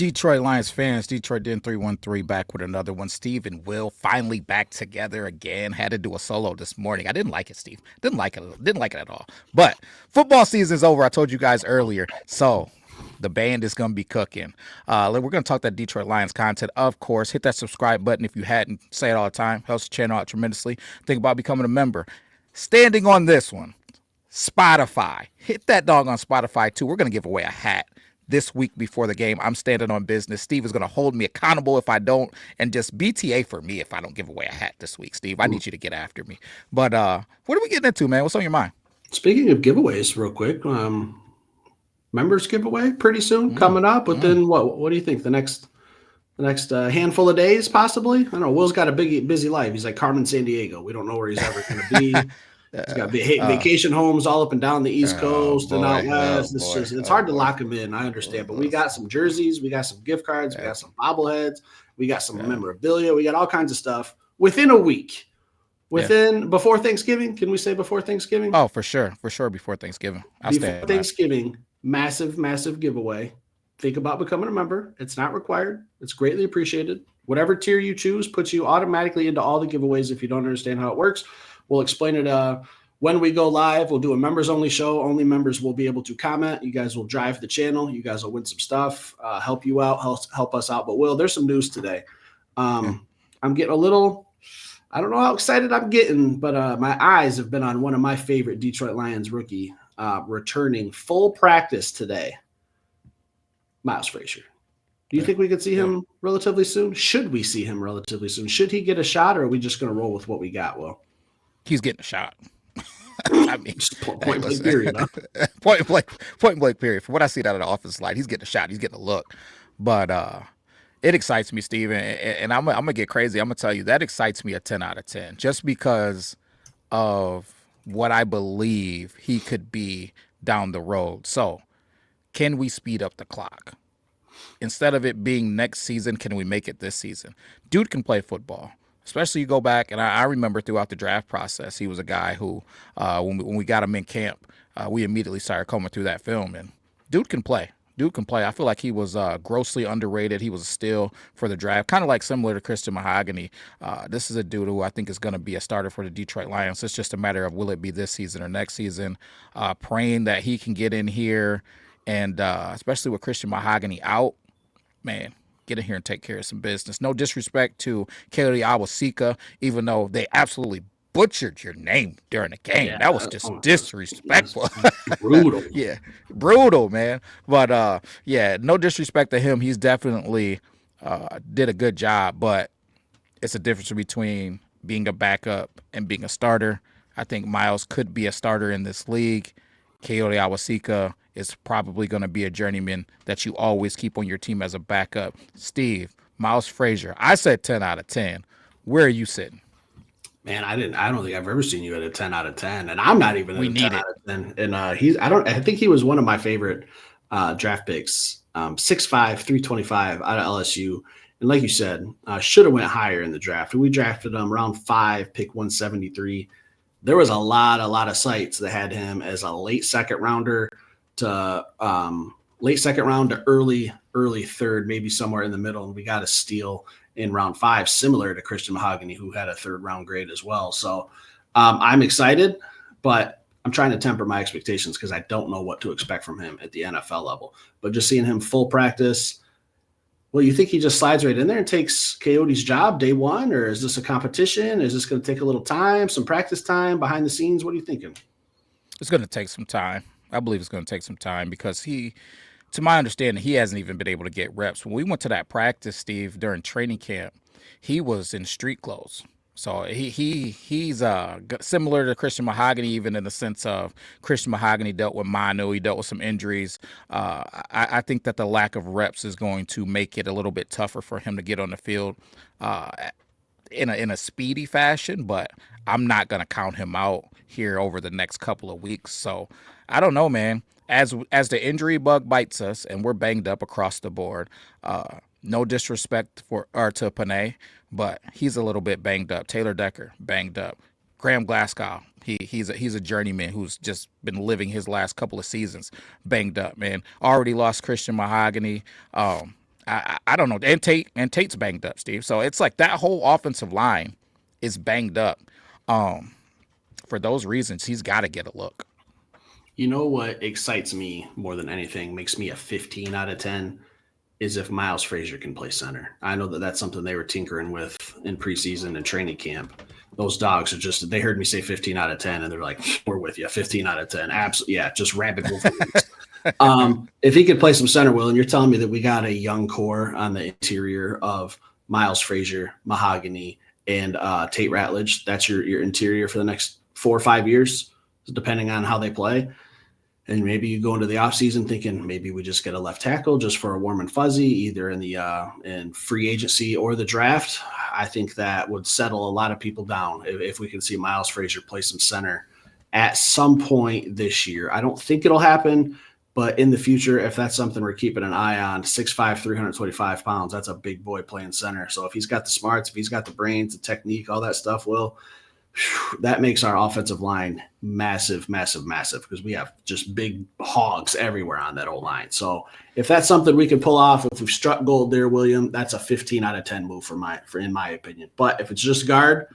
Detroit Lions fans, Detroit Den 313 back with another one. Steve and Will finally back together again. Had to do a solo this morning. I didn't like it, Steve. Didn't like it. Didn't like it at all. But football season's over. I told you guys earlier. So the band is going to be cooking. We're going to talk that Detroit Lions content, of course. Hit that subscribe button if you hadn't. Say it all the time. Helps the channel out tremendously. Think about becoming a member. Standing on this one, Spotify. Hit that dog on Spotify too. We're going to give away a hat this week before the game. I'm standing on business. Steve is going to hold me accountable if I don't, and just BTA for me if I don't give away a hat this week. Steve, I need you to get after me. But what are we getting into, man? What's on your mind? Speaking of giveaways, real quick, members giveaway pretty soon coming up. Within what do you think? The next handful of days, possibly. I don't know. Will's got a busy life. He's like Carmen Sandiego. We don't know where he's ever going to be. He's got vacation homes all up and down the East Coast and out west. It's hard to lock him in. I understand, but we got some jerseys, we got some gift cards, we got some bobbleheads, we got some memorabilia, we got all kinds of stuff within a week. Before Thanksgiving, can we say before Thanksgiving? Oh, for sure, before Thanksgiving. Before Thanksgiving, massive giveaway. Think about becoming a member. It's not required. It's greatly appreciated. Whatever tier you choose puts you automatically into all the giveaways. If you don't understand how it works, we'll explain it when we go live. We'll do a members-only show. Only members will be able to comment. You guys will drive the channel. You guys will win some stuff, help you out, help us out. But, Will, there's some news today. I'm getting a little – I don't know how excited I'm getting, but my eyes have been on one of my favorite Detroit Lions rookie returning full practice today, Miles Frazier. Do you think we could see him relatively soon? Should we see him relatively soon? Should he get a shot, or are we just going to roll with what we got, Will? He's getting a shot. I mean, point blank period. Huh? point blank period. From what I see out of the offensive slide, he's getting a shot. He's getting a look. But it excites me, Steve, and I'm gonna get crazy. I'm gonna tell you that excites me a 10 out of 10, just because of what I believe he could be down the road. So, can we speed up the clock? Instead of it being next season, can we make it this season? Dude can play football. Especially you go back, and I remember throughout the draft process, he was a guy who, when we got him in camp, we immediately started combing through that film, and dude can play. I feel like he was grossly underrated. He was a steal for the draft, kind of like similar to Christian Mahogany. This is a dude who I think is going to be a starter for the Detroit Lions. It's just a matter of will it be this season or next season. Praying that he can get in here, and especially with Christian Mahogany out, man, get in here and take care of some business. No disrespect to Kelly Awasika, even though they absolutely butchered your name during the game. Yeah, that was just disrespectful. Brutal. Yeah, brutal, man. But no disrespect to him. He's definitely did a good job, but it's a difference between being a backup and being a starter. I think Miles could be a starter in this league. Keone Awasika is probably going to be a journeyman that you always keep on your team as a backup. Steve, Miles Frazier, I said 10 out of 10. Where are you sitting? Man, I don't think I've ever seen you at a 10 out of 10, and I'm not even at a 10 out of 10. And I think he was one of my favorite draft picks. 6'5", 325 out of LSU. And like you said, should have went higher in the draft. We drafted him round 5, pick 173. There was a lot of sites that had him as a late second round to early third, maybe somewhere in the middle. And we got a steal in round 5, similar to Christian Mahogany, who had a third round grade as well. So I'm excited, but I'm trying to temper my expectations because I don't know what to expect from him at the NFL level. But just seeing him full practice, well, you think he just slides right in there and takes Coyote's job day one, or is this a competition? Is this going to take a little time, some practice time behind the scenes? What are you thinking? It's going to take some time. I believe it's going to take some time because to my understanding, he hasn't even been able to get reps. When we went to that practice, Steve, during training camp, he was in street clothes. So he's similar to Christian Mahogany, even in the sense of Christian Mahogany dealt with Manu, he dealt with some injuries. I think that the lack of reps is going to make it a little bit tougher for him to get on the field in a speedy fashion, but I'm not going to count him out here over the next couple of weeks. So I don't know, man. As the injury bug bites us and we're banged up across the board, no disrespect to Panay, but he's a little bit banged up. Taylor Decker, banged up. Graham Glasgow, he's a journeyman who's just been living his last couple of seasons banged up, man. Already lost Christian Mahogany. I don't know. And Tate's banged up, Steve. So it's like that whole offensive line is banged up. Um, for those reasons, he's got to get a look. You know what excites me more than anything, makes me a 15 out of 10, is if Miles Frazier can play center. I know that that's something they were tinkering with in preseason and training camp. Those dogs are just, they heard me say 15 out of 10 and they're like, we're with you, 15 out of 10. Absolutely. Yeah, just rabid Wolverines. If he could play some center, Will, and you're telling me that we got a young core on the interior of Miles Frazier, Mahogany, and Tate Ratledge, that's your interior for the next 4 or 5 years, depending on how they play. And maybe you go into the offseason thinking maybe we just get a left tackle just for a warm and fuzzy, either in the in free agency or the draft. I think that would settle a lot of people down if we can see Miles Frazier play some center at some point this year. I don't think it'll happen, but in the future, if that's something we're keeping an eye on, 6'5", 325 pounds, that's a big boy playing center. So if he's got the smarts, if he's got the brains, the technique, all that stuff, that makes our offensive line massive, massive, massive, because we have just big hogs everywhere on that old line. So if that's something we can pull off, if we've struck gold there, William, that's a 15 out of 10 move in my opinion. But if it's just guard,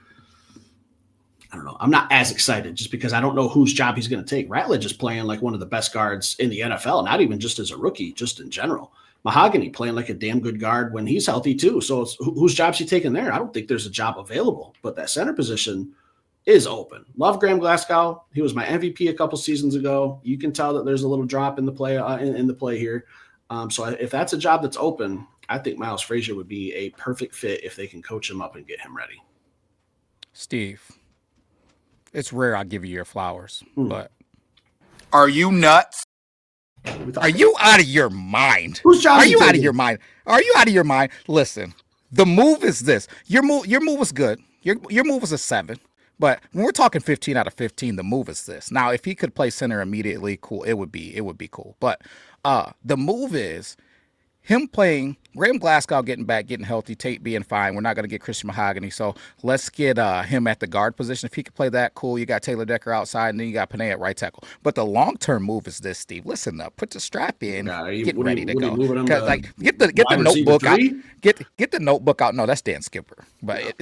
I don't know. I'm not as excited just because I don't know whose job he's going to take. Ratledge is playing like one of the best guards in the NFL, not even just as a rookie, just in general. Mahogany playing like a damn good guard when he's healthy too. So it's, whose job's he taking there? I don't think there's a job available, but that center position is open. Love Graham Glasgow. He was my MVP a couple seasons ago. You can tell that there's a little drop in the play in the play here. So if that's a job that's open, I think Miles Frazier would be a perfect fit if they can coach him up and get him ready. Steve, it's rare I give you your flowers, but are you nuts? Are you out of your mind? Whose job are you out of your mind? Are you out of your mind? Listen, the move is this. Your move was good. Your move was a 7. But when we're talking 15 out of 15, the move is this. Now, if he could play center immediately, cool. It would be cool. But the move is him playing, Graham Glasgow getting back, getting healthy, Tate being fine. We're not going to get Christian Mahogany, so let's get him at the guard position. If he could play that, cool. You got Taylor Decker outside, and then you got Panay at right tackle. But the long-term move is this, Steve. Listen up. Put the strap in. Get ready to go. Like get the notebook out. Get the notebook out. No, that's Dan Skipper. But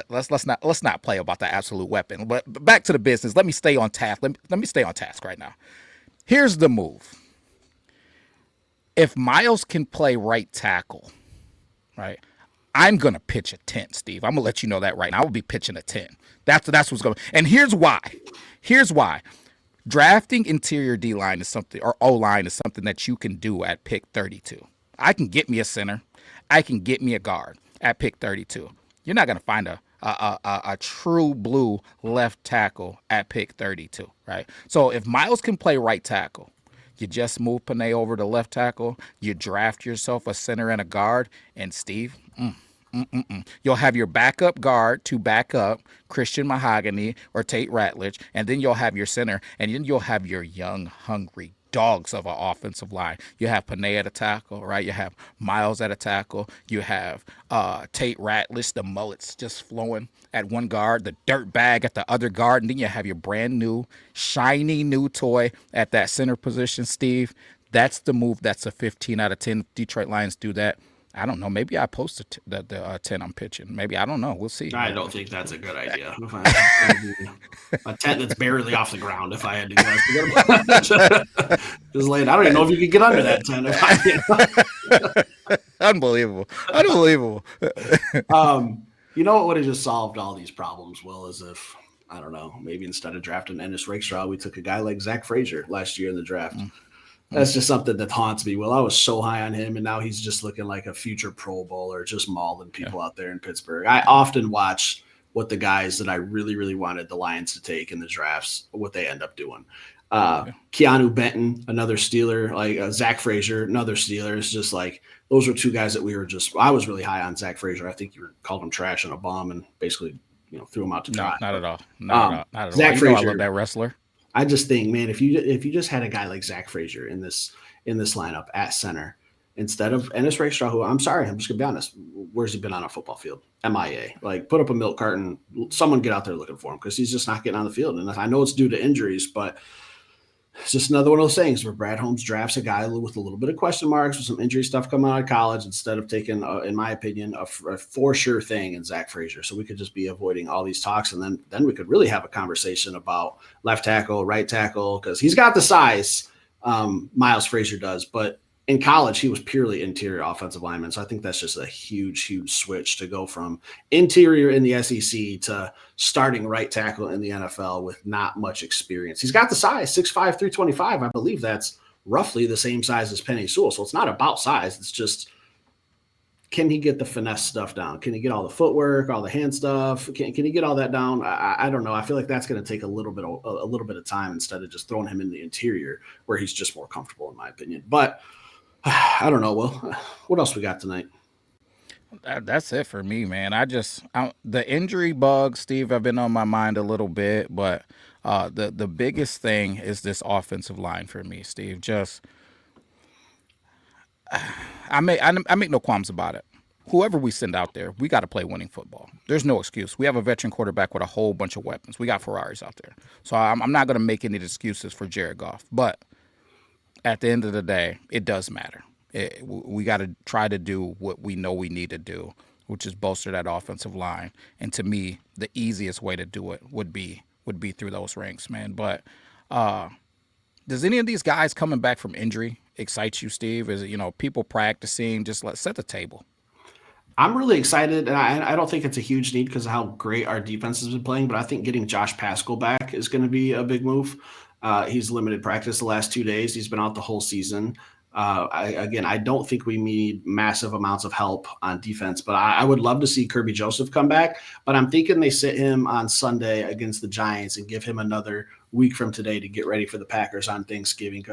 let's not play about the absolute weapon. But back to the business. Let me stay on task. Let me stay on task right now. Here's the move. If Miles can play right tackle, right, I'm going to pitch a 10, Steve. I'm going to let you know that right now. I will be pitching a 10. That's what's going to. And here's why. Drafting interior D-line is something, or O-line is something that you can do at pick 32. I can get me a center. I can get me a guard at pick 32. You're not going to find a true blue left tackle at pick 32, right? So if Miles can play right tackle, you just move Panay over to left tackle. You draft yourself a center and a guard. And Steve, you'll have your backup guard to back up Christian Mahogany or Tate Ratledge. And then you'll have your center. And then you'll have your young, hungry dogs of an offensive line. You have Panay at a tackle, right? You have Miles at a tackle. You have Tate Ratledge, the mullets just flowing at one guard, the dirt bag at the other guard, and then you have your brand new, shiny new toy at that center position, Steve. That's the move. That's a 15 out of 10. Detroit Lions do that. I don't know. Maybe I post the 10 I'm pitching. Maybe. I don't know. We'll see. I don't think that's a good idea. A 10 that's barely off the ground, if I had to guess. Just late. I don't even know if you could get under that 10. Unbelievable. You know what would have just solved all these problems, Will, is if, I don't know, maybe instead of drafting Ennis Rakestraw, we took a guy like Zach Frazier last year in the draft. That's just something that haunts me. Will, I was so high on him, and now he's just looking like a future Pro Bowler, just mauling people out there in Pittsburgh. I often watch what the guys that I really, really wanted the Lions to take in the drafts, what they end up doing. Keanu Benton, another Steeler, like Zach Frazier, another Steeler. It's just like those were two guys that I was really high on Zach Frazier. I think you called him trash and a bum and basically, threw him out to dry. No, not at all. Not at all. Zach Frazier, I love that wrestler. I just think, man, if you just had a guy like Zach Frazier in this lineup at center instead of Ennis Rakestraw, who I'm sorry, I'm just gonna be honest, where's he been on a football field? MIA. Like put up a milk carton, someone get out there looking for him because he's just not getting on the field. And I know it's due to injuries, but It's just another one of those things where Brad Holmes drafts a guy with a little bit of question marks with some injury stuff coming out of college instead of taking, in my opinion, a for sure thing in Zach Frazier. So we could just be avoiding all these talks, and then we could really have a conversation about left tackle, right tackle, because he's got the size. Miles Frazier does, but in college, he was purely interior offensive lineman. So I think that's just a huge, huge switch to go from interior in the SEC to starting right tackle in the NFL with not much experience. He's got the size, 6'5", 325. I believe that's roughly the same size as Penei Sewell. So it's not about size. It's just, can he get the finesse stuff down? Can he get all the footwork, all the hand stuff? Can he get all that down? I don't know. I feel like that's going to take a little bit of time instead of just throwing him in the interior where he's just more comfortable, in my opinion. But I don't know. Well, what else we got tonight? That's it for me, man. The injury bugs, Steve, have been on my mind a little bit, but the biggest thing is this offensive line for me, Steve. Just I make no qualms about it. Whoever we send out there, we got to play winning football. There's no excuse. We have a veteran quarterback with a whole bunch of weapons. We got Ferraris out there, so I'm not going to make any excuses for Jared Goff, but at the end of the day, it does matter. We got to try to do what we know we need to do, which is bolster that offensive line. And to me, the easiest way to do it would be through those ranks, man. But does any of these guys coming back from injury excite you, Steve? Is it, people practicing? Just set the table. I'm really excited, and I don't think it's a huge need because of how great our defense has been playing, but I think getting Josh Paschal back is going to be a big move. He's limited practice the last 2 days. He's been out the whole season. I don't think we need massive amounts of help on defense, but I would love to see Kirby Joseph come back. But I'm thinking they sit him on Sunday against the Giants and give him another week from today to get ready for the Packers on Thanksgiving.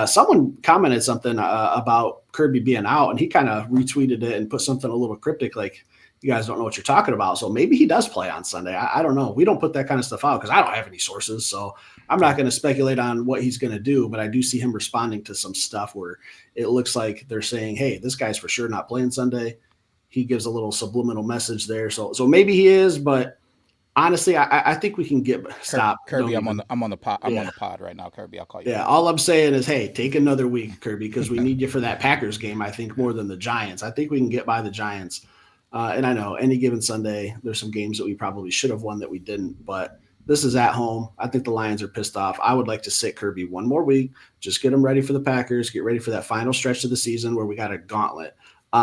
Someone commented something about Kirby being out, and he kind of retweeted it and put something a little cryptic like, you guys don't know what you're talking about. So maybe he does play on Sunday. I don't know. We don't put that kind of stuff out because I don't have any sources. So I'm not going to speculate on what he's going to do, but I do see him responding to some stuff where it looks like they're saying, hey, this guy's for sure not playing Sunday. He gives a little subliminal message there. So maybe he is, but honestly, I think we can stop. Kirby, I'm on the pod. I'm on the pod right now, Kirby. I'll call you. Yeah, all I'm saying is, hey, take another week, Kirby, because we need you for that Packers game, I think, more than the Giants. I think we can get by the Giants. And I know any given Sunday, there's some games that we probably should have won that we didn't, but this is at home. I think the Lions are pissed off. I would like to sit Kirby one more week, just get him ready for the Packers, get ready for that final stretch of the season where we got a gauntlet.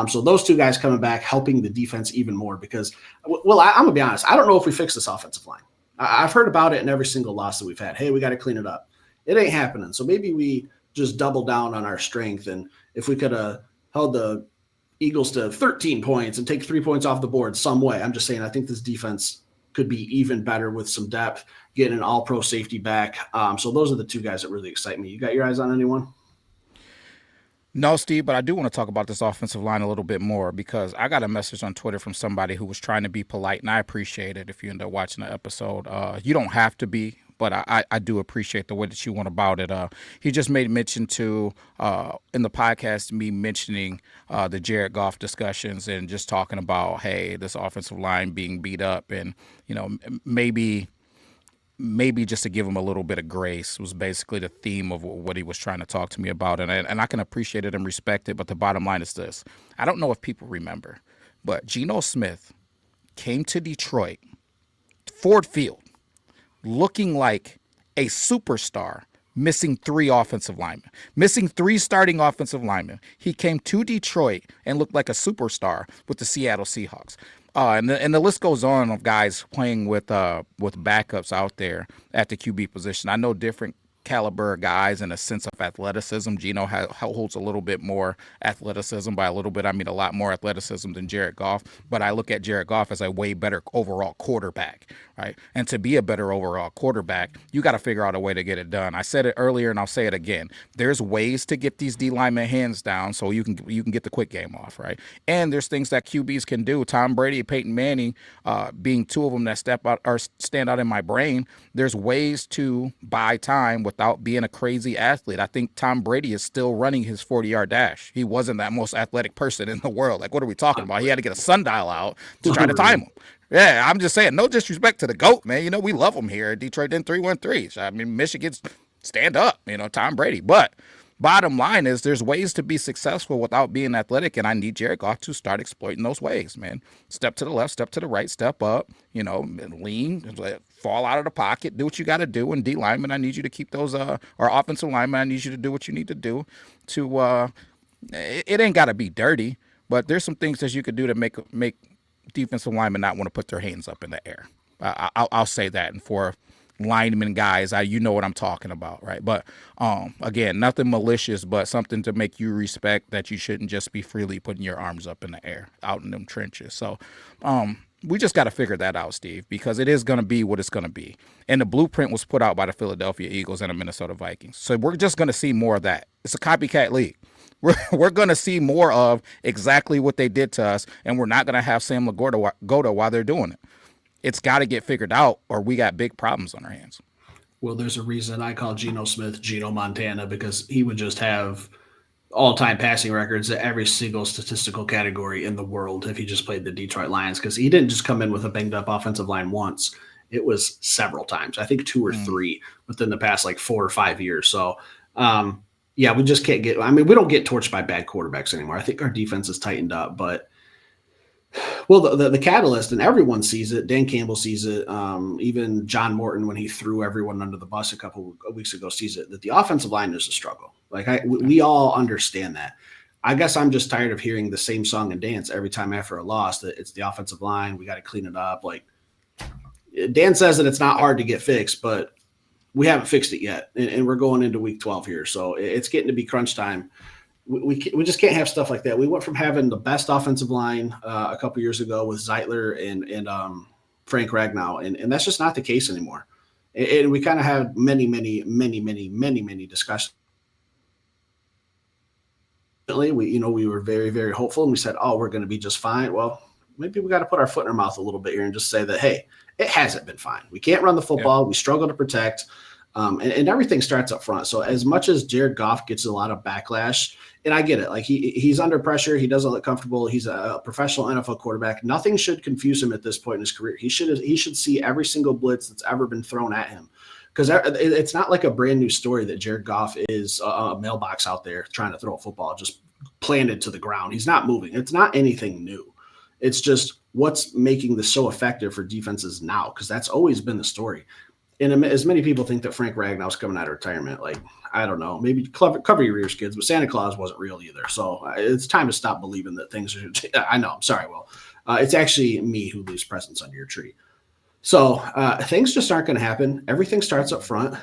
So those two guys coming back, helping the defense even more because, I'm going to be honest. I don't know if we fix this offensive line. I've heard about it in every single loss that we've had. Hey, we got to clean it up. It ain't happening. So maybe we just double down on our strength. And if we could have held the Eagles to 13 points and take 3 points off the board some way. I'm just saying, I think this defense could be even better with some depth, getting an all-pro safety back. So those are the two guys that really excite me. You got your eyes on anyone? No, Steve, but I do want to talk about this offensive line a little bit more because I got a message on Twitter from somebody who was trying to be polite, and I appreciate it if you end up watching the episode. You don't have to be, but I do appreciate the way that you went about it. He just made mention to, in the podcast, me mentioning the Jared Goff discussions and just talking about, hey, this offensive line being beat up and, maybe just to give him a little bit of grace was basically the theme of what he was trying to talk to me about. And I can appreciate it and respect it, but the bottom line is this. I don't know if people remember, but Geno Smith came to Detroit, Ford Field, looking like a superstar, missing 3 offensive linemen, missing 3 starting offensive linemen. He came to Detroit and looked like a superstar with the Seattle Seahawks. And the list goes on of guys playing with backups out there at the QB position. I know different caliber guys in a sense of athleticism. Geno holds a little bit more athleticism. By a little bit, I mean a lot more athleticism than Jared Goff. But I look at Jared Goff as a way better overall quarterback, right? And to be a better overall quarterback, you got to figure out a way to get it done. I said it earlier, and I'll say it again. There's ways to get these D linemen hands down so you can get the quick game off, right? And there's things that QBs can do. Tom Brady, Peyton Manning, being 2 of them that step out or stand out in my brain. There's ways to buy time without being a crazy athlete. I think Tom Brady is still running his 40-yard dash. He wasn't that most athletic person in the world. Like, what are we talking about? He had to get a sundial out to try to time him. Yeah, I'm just saying, no disrespect to the GOAT, man. We love him here. Detroit in 3-1-3. I mean, Michigan's stand up, Tom Brady. But bottom line is there's ways to be successful without being athletic, and I need Jared Goff to start exploiting those ways, man. Step to the left, step to the right, step up, lean, fall out of the pocket, do what you got to do. And D lineman, I need you to keep those, or offensive lineman, I need you to do what you need to do to, it ain't got to be dirty, but there's some things that you could do to make defensive linemen not want to put their hands up in the air. I'll say that. And for lineman guys, you know what I'm talking about, right? But again, nothing malicious, but something to make you respect that you shouldn't just be freely putting your arms up in the air out in them trenches. So we just got to figure that out, Steve, because it is going to be what it's going to be. And the blueprint was put out by the Philadelphia Eagles and the Minnesota Vikings. So we're just going to see more of that. It's a copycat league. We're going to see more of exactly what they did to us, and we're not going to have Sam LaGorda while they're doing it. It's got to get figured out, or we got big problems on our hands. Well, there's a reason I call Geno Smith Geno Montana, because he would just have all-time passing records at every single statistical category in the world if he just played the Detroit Lions, because he didn't just come in with a banged-up offensive line once. It was several times. I think 2 or 3 within the past 4 or 5 years. So, yeah, we just can't get – we don't get torched by bad quarterbacks anymore. I think our defense is tightened up, but – well, the catalyst, and everyone sees it. Dan Campbell sees it. Even John Morton, when he threw everyone under the bus a couple of weeks ago, sees it, that the offensive line is a struggle. We all understand that. I guess I'm just tired of hearing the same song and dance every time after a loss, that it's the offensive line. We got to clean it up. Dan says that it's not hard to get fixed, but we haven't fixed it yet. And we're going into week 12 here. So it's getting to be crunch time. We just can't have stuff like that. We went from having the best offensive line a couple years ago with Zeitler and Frank Ragnow, and that's just not the case anymore. And we kind of had many discussions. We were very, very hopeful, and we said, "Oh, we're going to be just fine." Well, maybe we got to put our foot in our mouth a little bit here and just say that, hey, it hasn't been fine. We can't run the football. Yeah. We struggle to protect. And everything starts up front. So as much as Jared Goff gets a lot of backlash, and I get it, he's under pressure, he doesn't look comfortable, he's a professional NFL quarterback. Nothing should confuse him at this point in his career. He should see every single blitz that's ever been thrown at him, because it's not like a brand new story that Jared Goff is a mailbox out there trying to throw a football just planted to the ground. He's not moving. It's not anything new. It's just what's making this so effective for defenses now, because that's always been the story. And as many people think that Frank Ragnow's coming out of retirement, I don't know, maybe cover your ears, kids, but Santa Claus wasn't real either. So it's time to stop believing that things are – I know, I'm sorry, Will. It's actually me who leaves presents under your tree. So things just aren't going to happen. Everything starts up front.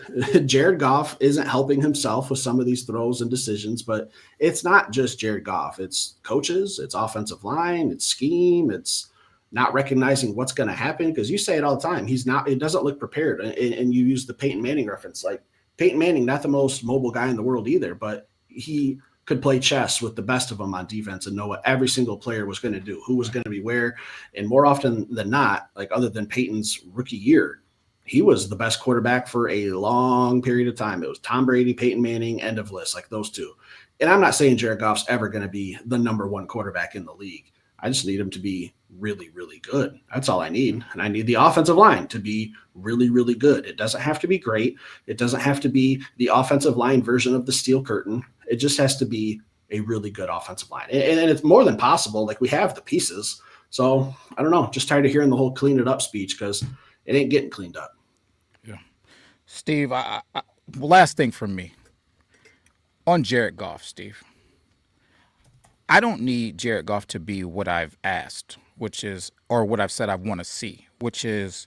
Jared Goff isn't helping himself with some of these throws and decisions, but it's not just Jared Goff. It's coaches, it's offensive line, it's scheme, it's – not recognizing what's going to happen, because you say it all the time. It doesn't look prepared. And you use the Peyton Manning reference. Peyton Manning, not the most mobile guy in the world either, but he could play chess with the best of them on defense and know what every single player was going to do, who was going to be where. And more often than not, other than Peyton's rookie year, he was the best quarterback for a long period of time. It was Tom Brady, Peyton Manning, end of list, those two. And I'm not saying Jared Goff's ever going to be the number one quarterback in the league. I just need him to be really, really good. That's all I need. And I need the offensive line to be really, really good. It doesn't have to be great. It doesn't have to be the offensive line version of the Steel Curtain. It just has to be a really good offensive line. And it's more than possible. We have the pieces. So I don't know. Just tired of hearing the whole clean it up speech, because it ain't getting cleaned up. Yeah. Steve, last thing from me on Jared Goff, Steve. I don't need Jared Goff to be what I've asked, or what I've said I want to see, which is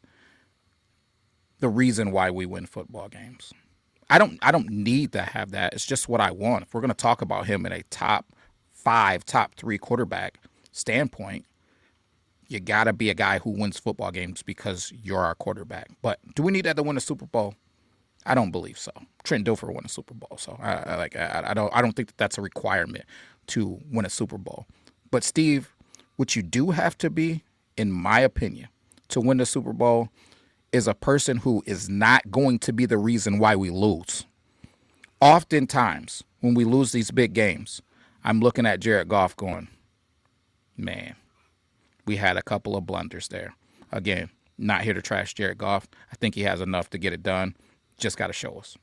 the reason why we win football games. I don't need to have that. It's just what I want. If we're going to talk about him in a top 5, top 3 quarterback standpoint, you got to be a guy who wins football games because you're our quarterback. But do we need that to win a Super Bowl? I don't believe so. Trent Dilfer won a Super Bowl, so I don't think that's a requirement to win a Super Bowl. But Steve, what you do have to be, in my opinion, to win the Super Bowl is a person who is not going to be the reason why we lose. Oftentimes, when we lose these big games, I'm looking at Jared Goff going, man, we had a couple of blunders there. Again, not here to trash Jared Goff. I think he has enough to get it done. Just got to show us.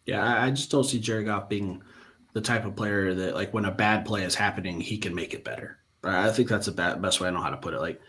Yeah, I just don't see Jared Goff being the type of player that, like, when a bad play is happening, he can make it better. Right? I think that's the best way I know how to put it. Like,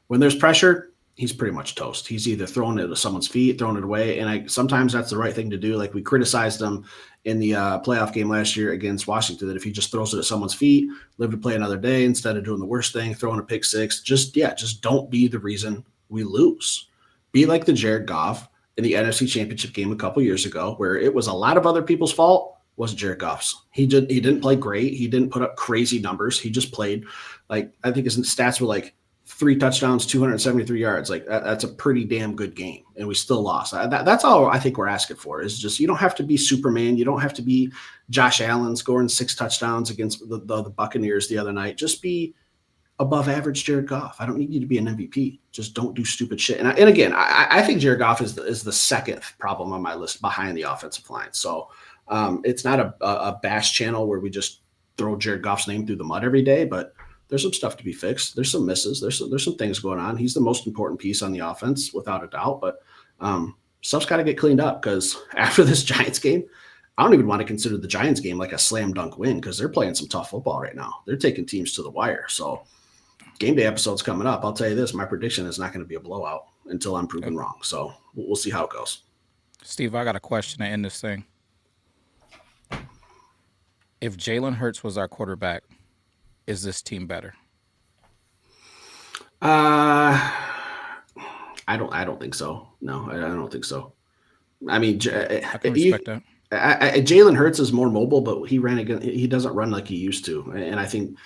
when there's pressure, he's pretty much toast. He's either throwing it at someone's feet, throwing it away, and sometimes that's the right thing to do. Like, we criticized him in the playoff game last year against Washington that if he just throws it at someone's feet, live to play another day instead of doing the worst thing, throwing a pick six. Just don't be the reason we lose. Be like the Jared Goff in the NFC Championship game a couple years ago, where it was a lot of other people's fault. Wasn't Jared Goff's. He didn't play great. He didn't put up crazy numbers. He just played, like, I think his stats were like 3 touchdowns, 273 yards. Like, that's a pretty damn good game, and we still lost. That's all I think we're asking for, is just, you don't have to be Superman. You don't have to be Josh Allen scoring 6 touchdowns against the Buccaneers the other night. Just be above average Jared Goff. I don't need you to be an MVP. Just don't do stupid shit. And again, I think Jared Goff is the second problem on my list behind the offensive line. So it's not a bash channel where we just throw Jared Goff's name through the mud every day, but there's some stuff to be fixed. There's some misses. There's some things going on. He's the most important piece on the offense without a doubt, but stuff's got to get cleaned up, because after this Giants game, I don't even want to consider the Giants game like a slam dunk win, because they're playing some tough football right now. They're taking teams to the wire. So game day episode's coming up. I'll tell you this, my prediction is not going to be a blowout until I'm proven wrong. So we'll see how it goes. Steve, I got a question to end this thing. If Jalen Hurts was our quarterback, is this team better? I don't think so. No, I don't think so. I mean, I can respect that. Jalen Hurts is more mobile, but he doesn't run like he used to. And I think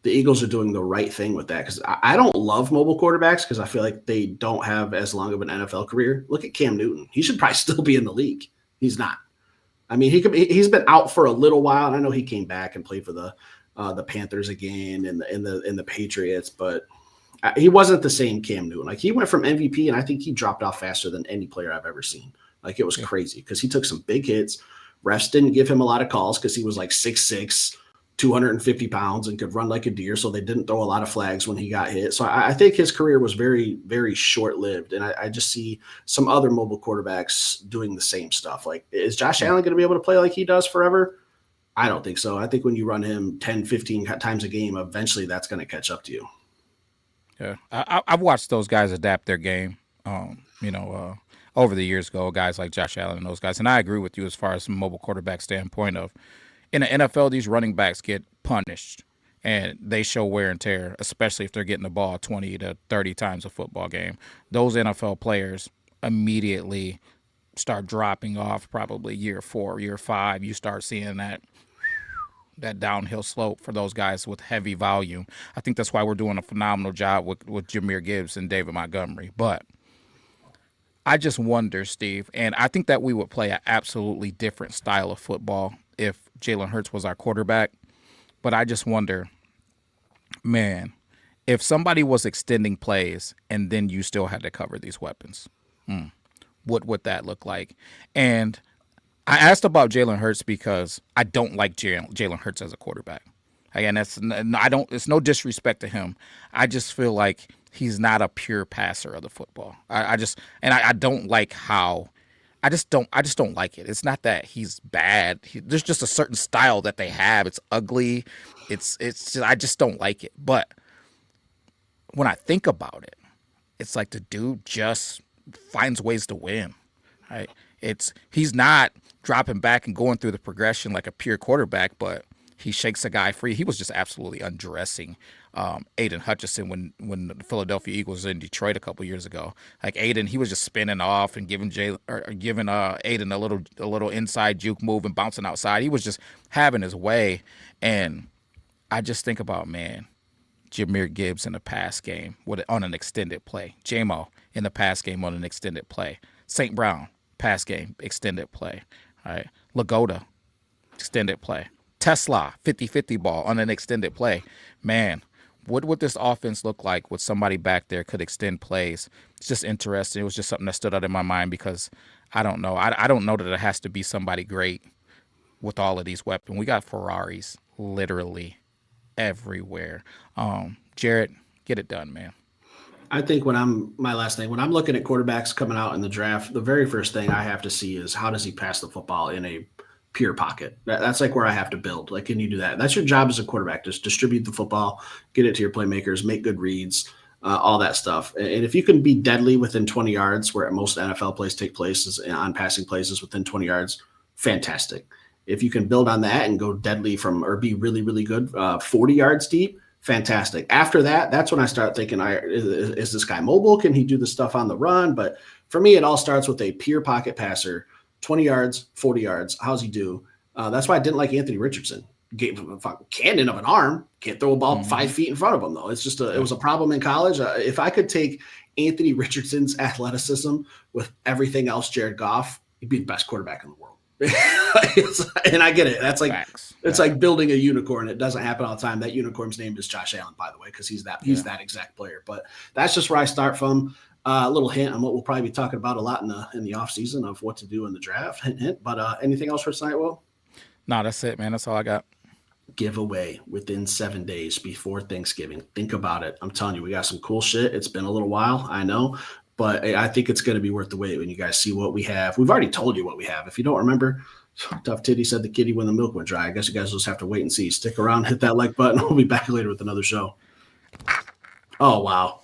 the Eagles are doing the right thing with that, because I don't love mobile quarterbacks, because I feel like they don't have as long of an NFL career. Look at Cam Newton. He should probably still be in the league. He's not. I mean, he's been out for a little while, and I know he came back and played for the Panthers again and the Patriots, but he wasn't the same Cam Newton. Like, he went from MVP, and I think he dropped off faster than any player I've ever seen. Like, it was crazy, because he took some big hits. Refs didn't give him a lot of calls because he was like 6'6", 250 pounds, and could run like a deer, so they didn't throw a lot of flags when he got hit. So I think his career was very, very short-lived, and I just see some other mobile quarterbacks doing the same stuff. Like, is Josh Allen going to be able to play like he does forever? I don't think so. I think when you run him 10, 15 times a game, eventually that's going to catch up to you. Yeah, I've watched those guys adapt their game, over the years ago, guys like Josh Allen and those guys. And I agree with you as far as the mobile quarterback standpoint of, in the NFL, these running backs get punished and they show wear and tear, especially if they're getting the ball 20 to 30 times a football game. Those NFL players immediately start dropping off probably year 4, year 5. You start seeing that downhill slope for those guys with heavy volume. I think that's why we're doing a phenomenal job with Jahmyr Gibbs and David Montgomery. But I just wonder, Steve, and I think that we would play an absolutely different style of football if Jalen Hurts was our quarterback. But I just wonder, man, if somebody was extending plays and then you still had to cover these weapons, what would that look like? And I asked about Jalen Hurts because I don't like Jalen Hurts as a quarterback. Again, it's no disrespect to him. I just feel like he's not a pure passer of the football. I don't like how. I just don't like it. It's not that he's bad. There's just a certain style that they have. It's ugly. It's just, I just don't like it. But when I think about it, it's like the dude just finds ways to win. Right? He's not dropping back and going through the progression like a pure quarterback, but he shakes a guy free. He was just absolutely undressing Aiden Hutchinson when the Philadelphia Eagles was in Detroit a couple years ago. Like, Aiden, he was just spinning off and giving Aiden a little inside juke move and bouncing outside. He was just having his way. And I just think about, man, Jahmyr Gibbs in the pass game on an extended play. J-Mo in the pass game on an extended play. St. Brown, pass game, extended play. All right. Lagoda, extended play. Tesla, 50-50 ball on an extended play. Man, what would this offense look like with somebody back there could extend plays? It's just interesting. It was just something that stood out in my mind because I don't know. I don't know that it has to be somebody great with all of these weapons. We got Ferraris literally everywhere. Jared, get it done, man. I think when I'm looking at quarterbacks coming out in the draft, the very first thing I have to see is how does he pass the football in a pure pocket. That's like where I have to build. Like, can you do that? That's your job as a quarterback. Just distribute the football, get it to your playmakers, make good reads, all that stuff. And if you can be deadly within 20 yards, where most NFL plays take place is on passing plays within 20 yards, fantastic. If you can build on that and go deadly from or be really, really good 40 yards deep, fantastic. After that, that's when I start thinking, is this guy mobile? Can he do the stuff on the run? But for me, it all starts with a pure pocket passer, 20 yards, 40 yards. How's he do? That's why I didn't like Anthony Richardson. Gave him a cannon of an arm. Can't throw a ball 5 feet in front of him, though. It's just it was a problem in college. If I could take Anthony Richardson's athleticism with everything else, Jared Goff, he'd be the best quarterback in the world. And I get it. That's like it's like building a unicorn. It doesn't happen all the time. That unicorn's name is Josh Allen, by the way, because he's that exact player. But that's just where I start from. A little hint on what we'll probably be talking about a lot in the off season of what to do in the draft. Hint. But anything else for tonight, Will? No, that's it, man. That's all I got. Giveaway within 7 days before Thanksgiving. Think about it. I'm telling you, we got some cool shit. It's been a little while, I know, but I think it's going to be worth the wait when you guys see what we have. We've already told you what we have. If you don't remember, Tough Titty said the kitty when the milk went dry. I guess you guys just have to wait and see. Stick around, hit that like button. We'll be back later with another show. Oh, wow.